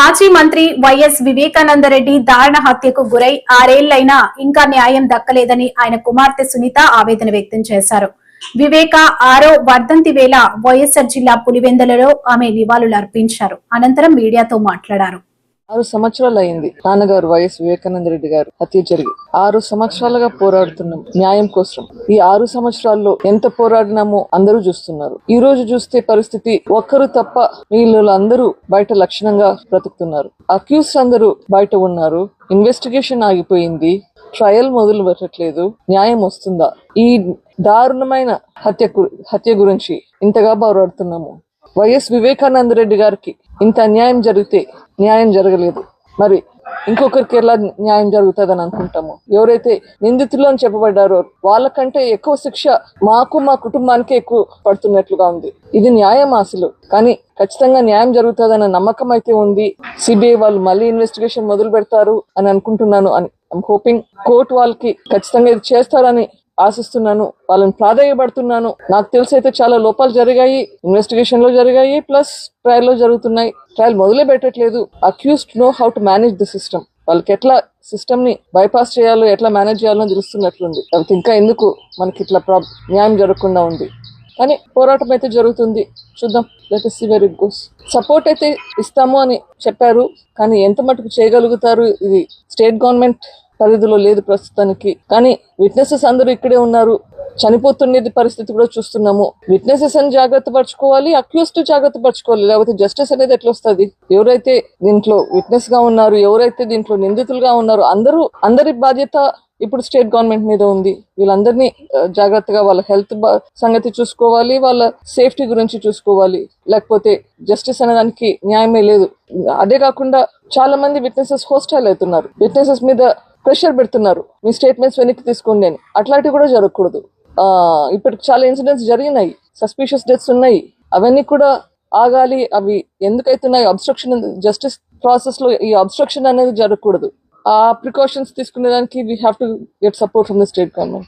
మాజీ మంత్రి వైఎస్ వివేకానందరెడ్డి దారుణ హత్యకు గురై 6 ఏళ్లైనా ఇంకా న్యాయం దక్కలేదని ఆయన కుమార్తె సునీత ఆవేదన వ్యక్తం చేశారు. వివేక 6వ వర్ధంతి వేళ వైఎస్ఆర్ జిల్లా పులివెందులలో ఆమె నివాళులు అర్పించారు. అనంతరం మీడియాతో మాట్లాడారు. 6 సంవత్సరాలు అయింది నాన్నగారు వైఎస్ వివేకానందరెడ్డి గారు హత్య జరిగి. 6 సంవత్సరాలుగా పోరాడుతున్నాం న్యాయం కోసం. ఈ 6 సంవత్సరాల్లో ఎంత పోరాడినామో అందరూ చూస్తున్నారు. ఈ రోజు చూస్తే పరిస్థితి ఒక్కరు తప్ప వీళ్ళు అందరూ బయట లక్షణంగా బ్రతుకుతున్నారు. అక్యూస్ అందరూ బయట ఉన్నారు. ఇన్వెస్టిగేషన్ ఆగిపోయింది. ట్రయల్ మొదలు పెట్టట్లేదు. న్యాయం వస్తుందా? ఈ దారుణమైన హత్య గురించి ఇంతగా పోరాడుతున్నాము. వైఎస్ వివేకానందరెడ్డి గారికి ఇంత అన్యాయం జరిగితే న్యాయం జరగలేదు, మరి ఇంకొకరికి ఎలా న్యాయం జరుగుతుందని అనుకుంటాము. ఎవరైతే నిందితులు అని చెప్పబడ్డారో వాళ్ళకంటే ఎక్కువ శిక్ష మాకు మా కుటుంబానికి ఎక్కువ పడుతున్నట్లుగా ఉంది. ఇది న్యాయం అసలు, కానీ ఖచ్చితంగా న్యాయం జరుగుతుందన్న నమ్మకం అయితే ఉంది. సిబిఐ వాళ్ళు మళ్ళీ ఇన్వెస్టిగేషన్ మొదలు పెడతారు అని అనుకుంటున్నాను. ఐఎమ్ హోపింగ్ కోర్టు వాళ్ళకి ఖచ్చితంగా ఇది చేస్తారని ఆశిస్తున్నాను. వాళ్ళని ప్రాధాన్యపడుతున్నాను. నాకు తెలిసి అయితే చాలా లోపాలు జరిగాయి, ఇన్వెస్టిగేషన్ లో జరిగాయి, ప్లస్ ట్రయల్ లో జరుగుతున్నాయి. ట్రయల్ మొదలే పెట్టట్లేదు. Accused know how to manage the system. వాళ్ళకి ఎట్లా సిస్టమ్ ని బైపాస్ చేయాలో, ఎట్లా మేనేజ్ చేయాలో తెలుస్తున్నట్లుంది. కాబట్టి ఇంకా ఎందుకు మనకి ఇట్లా న్యాయం జరగకుండా ఉంది. కానీ పోరాటం అయితే జరుగుతుంది. చూద్దాం, let us see where it goes. Support అయితే ఇస్తాము అని చెప్పారు, కానీ ఎంత మటుకు చేయగలుగుతారు ఇది స్టేట్ గవర్నమెంట్ పరిధిలో లేదు ప్రస్తుతానికి. కానీ విట్నెసెస్ అందరూ ఇక్కడే ఉన్నారు. చనిపోతున్నది పరిస్థితి కూడా చూస్తున్నాము. విట్నెసెస్ అని జాగ్రత్త పరచుకోవాలి, అక్యూస్డ్ జాగ్రత్త పరచుకోవాలి, లేకపోతే జస్టిస్ అనేది ఎట్లా వస్తుంది? ఎవరైతే దీంట్లో విట్నెస్ గా ఉన్నారు, ఎవరైతే దీంట్లో నిందితులుగా ఉన్నారు, అందరి బాధ్యత ఇప్పుడు స్టేట్ గవర్నమెంట్ మీద ఉంది. వీళ్ళందరినీ జాగ్రత్తగా వాళ్ళ హెల్త్ సంగతి చూసుకోవాలి, వాళ్ళ సేఫ్టీ గురించి చూసుకోవాలి. లేకపోతే జస్టిస్ అనేదానికి న్యాయమే లేదు. అదే కాకుండా చాలా మంది విట్నెసెస్ హోస్టైల్ అవుతున్నారు. విట్నెసెస్ మీద ప్రెషర్ పెడుతున్నారు, మీ స్టేట్మెంట్స్ వెనక్కి తీసుకోండి అని. అట్లాంటివి కూడా జరగకూడదు. ఇప్పటికి చాలా ఇన్సిడెంట్స్ జరిగినాయి, సస్పిషియస్ డెత్స్ ఉన్నాయి. అవన్నీ కూడా ఆగాలి. అవి ఎందుకైతున్నాయి? అబ్స్ట్రక్షన్, జస్టిస్ ప్రాసెస్ లో ఈ అబ్స్ట్రక్షన్ అనేది జరగకూడదు. ఆ ప్రికాషన్స్ తీసుకునేదానికి we have to get support from the state government.